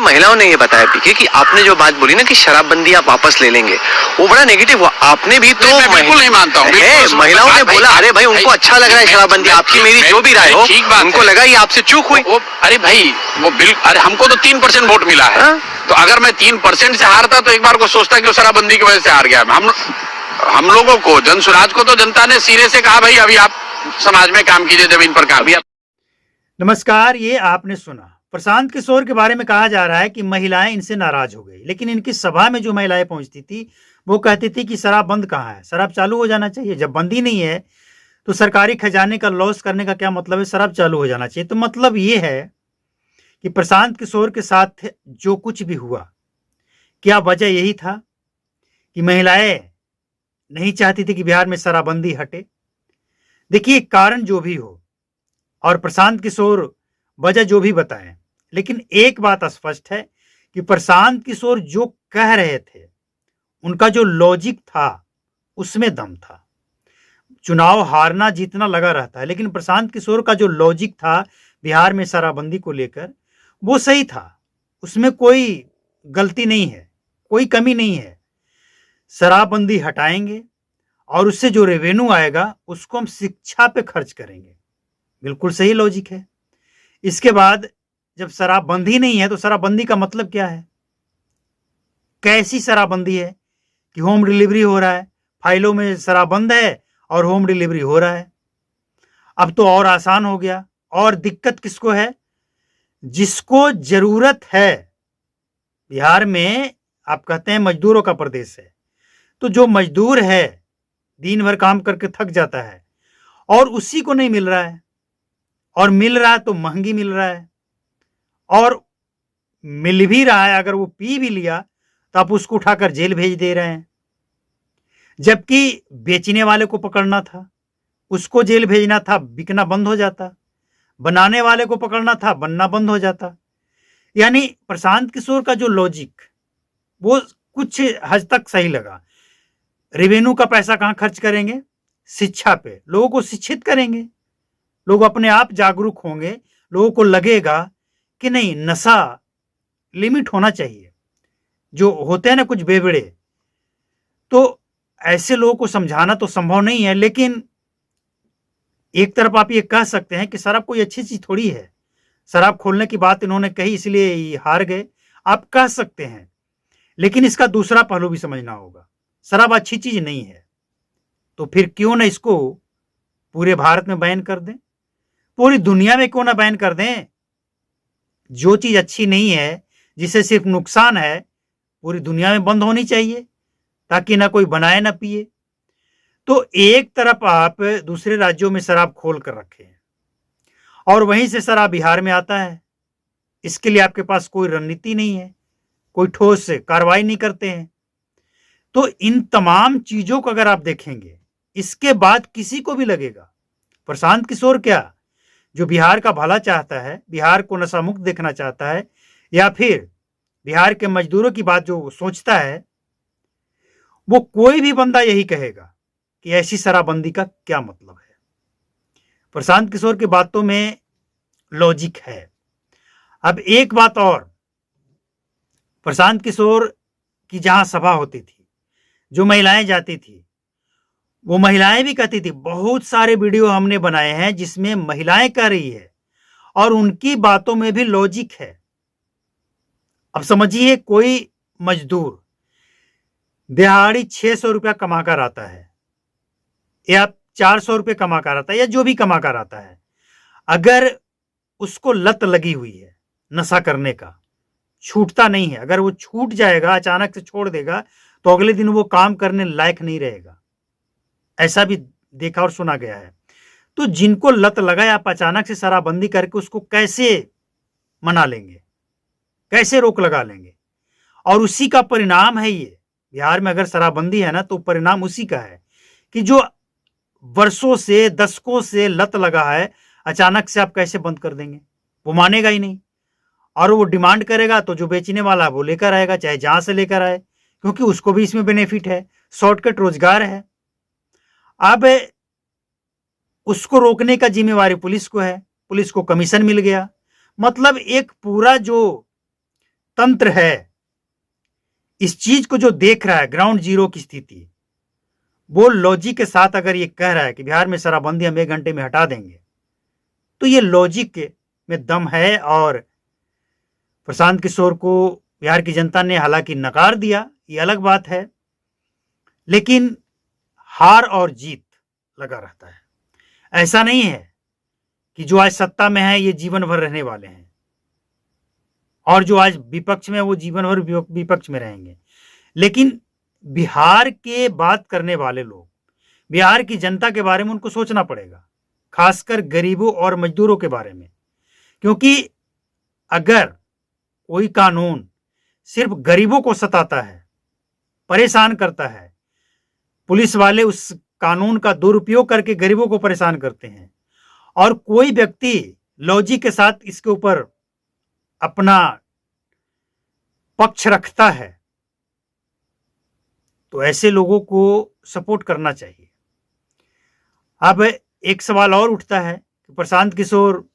महिलाओं ने ये बताया पीके कि आपने जो बात बोली ना कि शराबबंदी आप वापस ले लेंगे, वो बड़ा नेगेटिव हुआ। आपने भी तो बिल्कुल नहीं मानता हूँ। महिलाओं ने बोला अरे भाई उनको अच्छा लग रहा है शराबबंदी, आपकी मेरी जो भी राय हो, उनको लगा ये आपसे चूक हुई। अरे भाई वो अरे हमको तो 3% वोट मिला है, तो अगर मैं 3% से हारता तो एक बार को सोचता कि वो शराबबंदी की वजह से हार गया। हम लोगों को, जन स्वराज को तो जनता ने सिरे से कहा भाई अभी आप समाज में काम कीजिए, जमीन पर काम। नमस्कार, ये आपने सुना प्रशांत किशोर के बारे में कहा जा रहा है कि महिलाएं इनसे नाराज हो गई, लेकिन इनकी सभा में जो महिलाएं पहुंचती थी वो कहती थी कि शराब बंद कहाँ है, शराब चालू हो जाना चाहिए। जब बंदी नहीं है तो सरकारी खजाने का लॉस करने का क्या मतलब है, शराब चालू हो जाना चाहिए। तो मतलब ये है कि प्रशांत किशोर के साथ जो कुछ भी हुआ, क्या वजह यही था कि महिलाएं नहीं चाहती थी कि बिहार में शराबबंदी हटे? देखिए, कारण जो भी हो और प्रशांत किशोर वजह जो भी बताएं, लेकिन एक बात स्पष्ट है कि प्रशांत किशोर जो कह रहे थे, उनका जो लॉजिक था उसमें दम था। चुनाव हारना जीतना लगा रहता है, लेकिन प्रशांत किशोर का जो लॉजिक था बिहार में शराबबंदी को लेकर, वो सही था। उसमें कोई गलती नहीं है, कोई कमी नहीं है। शराबबंदी हटाएंगे और उससे जो रेवेन्यू आएगा उसको हम शिक्षा पे खर्च करेंगे। बिल्कुल सही लॉजिक है। इसके बाद जब शराबबंदी नहीं है तो शराबबंदी का मतलब क्या है? कैसी शराबबंदी है कि होम डिलीवरी हो रहा है, फाइलों में शराब बंद है और होम डिलीवरी हो रहा है। अब तो और आसान हो गया। और दिक्कत किसको है? जिसको जरूरत है। बिहार में आप कहते हैं मजदूरों का प्रदेश है, तो जो मजदूर है दिन भर काम करके थक जाता है और उसी को नहीं मिल रहा है, और मिल रहा है तो महंगी मिल रहा है, और मिल भी रहा है अगर वो पी भी लिया तो आप उसको उठाकर जेल भेज दे रहे हैं। जबकि बेचने वाले को पकड़ना था, उसको जेल भेजना था, बिकना बंद हो जाता। बनाने वाले को पकड़ना था, बनना बंद हो जाता। यानी प्रशांत किशोर का जो लॉजिक वो कुछ हद तक सही लगा। रेवेन्यू का पैसा कहां खर्च करेंगे? शिक्षा पे। लोगों को शिक्षित करेंगे, लोग अपने आप जागरूक होंगे, लोगों को लगेगा कि नहीं, नशा लिमिट होना चाहिए। जो होते हैं ना कुछ बेवड़े, तो ऐसे लोगों को समझाना तो संभव नहीं है, लेकिन एक तरफ आप ये कह सकते हैं कि शराब कोई अच्छी चीज थोड़ी है। शराब खोलने की बात इन्होंने कही इसलिए ये हार गए, आप कह सकते हैं, लेकिन इसका दूसरा पहलू भी समझना होगा। शराब अच्छी चीज नहीं है तो फिर क्यों ना इसको पूरे भारत में बैन कर दें, पूरी दुनिया में क्यों ना बैन कर दें। जो चीज अच्छी नहीं है, जिसे सिर्फ नुकसान है, पूरी दुनिया में बंद होनी चाहिए ताकि ना कोई बनाए ना पिए। तो एक तरफ आप दूसरे राज्यों में शराब खोल कर रखे हैं और वहीं से शराब बिहार में आता है। इसके लिए आपके पास कोई रणनीति नहीं है, कोई ठोस कार्रवाई नहीं करते हैं। तो इन तमाम चीजों को अगर आप देखेंगे, इसके बाद किसी को भी लगेगा प्रशांत किशोर क्या, जो बिहार का भला चाहता है, बिहार को नशा मुक्त देखना चाहता है, या फिर बिहार के मजदूरों की बात जो सोचता है, वो कोई भी बंदा यही कहेगा कि ऐसी शराबबंदी का क्या मतलब है। प्रशांत किशोर की बातों में लॉजिक है। अब एक बात और, प्रशांत किशोर की जहां सभा होती थी, जो महिलाएं जाती थी, वो महिलाएं भी कहती थी, बहुत सारे वीडियो हमने बनाए हैं जिसमें महिलाएं कह रही है और उनकी बातों में भी लॉजिक है। अब समझिए, कोई मजदूर दिहाड़ी 600 रुपया कमा कर आता है या 400 रुपये कमा कर आता है या जो भी कमा कर आता है, अगर उसको लत लगी हुई है नशा करने का, छूटता नहीं है, अगर वो छूट जाएगा, अचानक से छोड़ देगा, तो अगले दिन वो काम करने लायक नहीं रहेगा। ऐसा भी देखा और सुना गया है। तो जिनको लत लगा है, आप अचानक से शराबबंदी करके उसको कैसे मना लेंगे, कैसे रोक लगा लेंगे? और उसी का परिणाम है ये। बिहार में अगर शराबबंदी है ना, तो परिणाम उसी का है कि जो वर्षों से, दशकों से लत लगा है, अचानक से आप कैसे बंद कर देंगे? वो मानेगा ही नहीं, और वो डिमांड करेगा तो जो बेचने वाला है वो लेकर आएगा, चाहे जहां से लेकर आए, क्योंकि उसको भी इसमें बेनिफिट है, शॉर्टकट रोजगार है। अब उसको रोकने का जिम्मेवारी पुलिस को है, पुलिस को कमीशन मिल गया। मतलब एक पूरा जो तंत्र है, इस चीज को जो देख रहा है, ग्राउंड जीरो की स्थिति, वो लॉजिक के साथ अगर ये कह रहा है कि बिहार में शराबबंदी हम 1 घंटे में हटा देंगे, तो ये लॉजिक में दम है। और प्रशांत किशोर को बिहार की जनता ने हालांकि नकार दिया, ये अलग बात है, लेकिन हार और जीत लगा रहता है। ऐसा नहीं है कि जो आज सत्ता में है ये जीवन भर रहने वाले हैं, और जो आज विपक्ष में वो जीवन भर विपक्ष में रहेंगे। लेकिन बिहार के बात करने वाले लोग, बिहार की जनता के बारे में उनको सोचना पड़ेगा, खासकर गरीबों और मजदूरों के बारे में। क्योंकि अगर कोई कानून सिर्फ गरीबों को सताता है, परेशान करता है, पुलिस वाले उस कानून का दुरुपयोग करके गरीबों को परेशान करते हैं, और कोई व्यक्ति लॉजिक के साथ इसके ऊपर अपना पक्ष रखता है, तो ऐसे लोगों को सपोर्ट करना चाहिए। अब एक सवाल और उठता है कि प्रशांत किशोर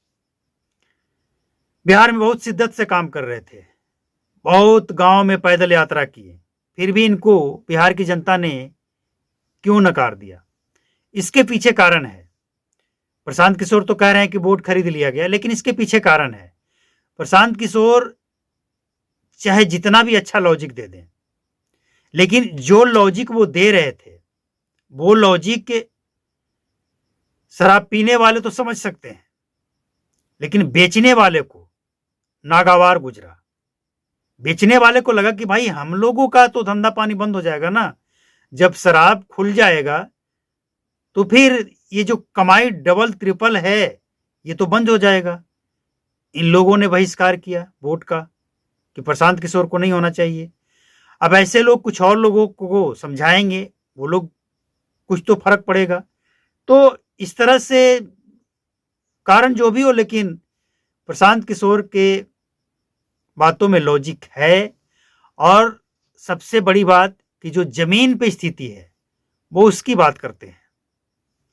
बिहार में बहुत शिद्दत से काम कर रहे थे, बहुत गांव में पैदल यात्रा किए, फिर भी इनको बिहार की जनता ने क्यों नकार दिया? इसके पीछे कारण है। प्रशांत किशोर तो कह रहे हैं कि वोट खरीद लिया गया, लेकिन इसके पीछे कारण है। प्रशांत किशोर चाहे जितना भी अच्छा लॉजिक दे दें, लेकिन जो लॉजिक वो दे रहे थे, वो लॉजिक शराब पीने वाले तो समझ सकते हैं, लेकिन बेचने वाले को नागवार गुजरा। बेचने वाले को लगा कि भाई हम लोगों का तो धंधा पानी बंद हो जाएगा ना, जब शराब खुल जाएगा तो फिर ये जो कमाई डबल ट्रिपल है ये तो बंद हो जाएगा। इन लोगों ने बहिष्कार किया वोट का कि प्रशांत किशोर को नहीं होना चाहिए। अब ऐसे लोग कुछ और लोगों को समझाएंगे, वो लोग कुछ तो फर्क पड़ेगा। तो इस तरह से कारण जो भी हो, लेकिन प्रशांत किशोर के बातों में लॉजिक है। और सबसे बड़ी बात कि जो जमीन पे स्थिति है वो उसकी बात करते हैं,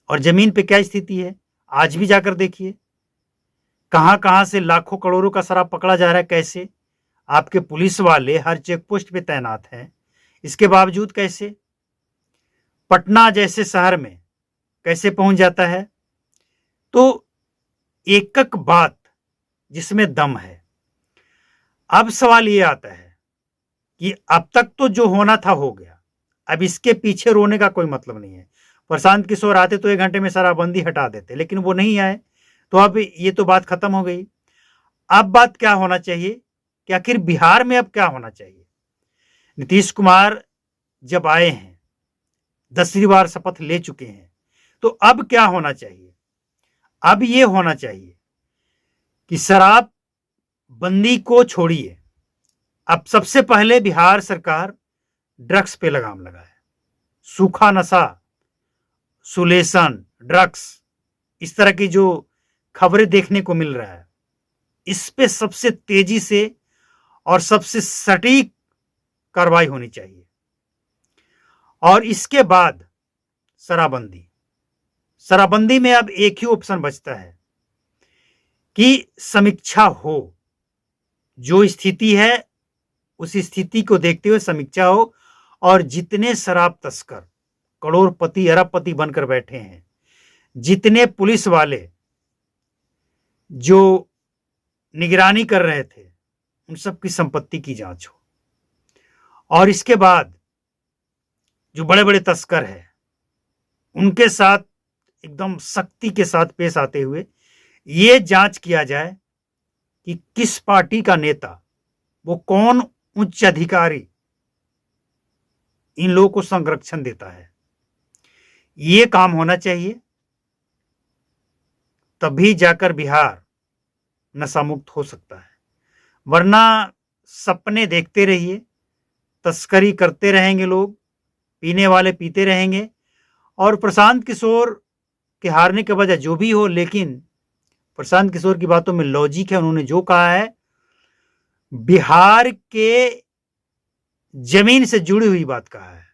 और जमीन पे क्या स्थिति है आज भी जाकर देखिए। कहां कहां से लाखों करोड़ों का शराब पकड़ा जा रहा है, कैसे आपके पुलिस वाले हर चेक पोस्ट पे तैनात हैं, इसके बावजूद कैसे पटना जैसे शहर में कैसे पहुंच जाता है। तो एक एक बात जिसमें दम है। अब सवाल ये आता है कि अब तक तो जो होना था हो गया, अब इसके पीछे रोने का कोई मतलब नहीं है। प्रशांत किशोर आते तो 1 घंटे में शराबबंदी हटा देते, लेकिन वो नहीं आए, तो अब ये तो बात खत्म हो गई। अब बात क्या होना चाहिए कि आखिर बिहार में अब क्या होना चाहिए? नीतीश कुमार जब आए हैं, 10वीं बार शपथ ले चुके हैं, तो अब क्या होना चाहिए? अब ये होना चाहिए कि शराब बंदी को छोड़िए, अब सबसे पहले बिहार सरकार ड्रग्स पे लगाम लगाए। सूखा नशा, सुलेशन, ड्रग्स, इस तरह की जो खबरें देखने को मिल रहा है, इस पे सबसे तेजी से और सबसे सटीक कार्रवाई होनी चाहिए। और इसके बाद शराबबंदी। शराबबंदी में अब एक ही ऑप्शन बचता है कि समीक्षा हो, जो स्थिति है उस स्थिति को देखते हुए समीक्षा हो, और जितने शराब तस्कर करोड़पति अरबपति बनकर बैठे हैं, जितने पुलिस वाले जो निगरानी कर रहे थे, उन सब की संपत्ति की जांच हो। और इसके बाद जो बड़े बड़े तस्कर हैं उनके साथ एकदम सख्ती के साथ पेश आते हुए ये जांच किया जाए कि किस पार्टी का नेता, वो कौन उच्च अधिकारी इन लोगों को संरक्षण देता है। ये काम होना चाहिए, तभी जाकर बिहार नशा मुक्त हो सकता है। वरना सपने देखते रहिए, तस्करी करते रहेंगे लोग, पीने वाले पीते रहेंगे। और प्रशांत किशोर के हारने की वजह जो भी हो, लेकिन प्रशांत किशोर की बातों में लॉजिक है। उन्होंने जो कहा है बिहार के जमीन से जुड़ी हुई बात कहा है।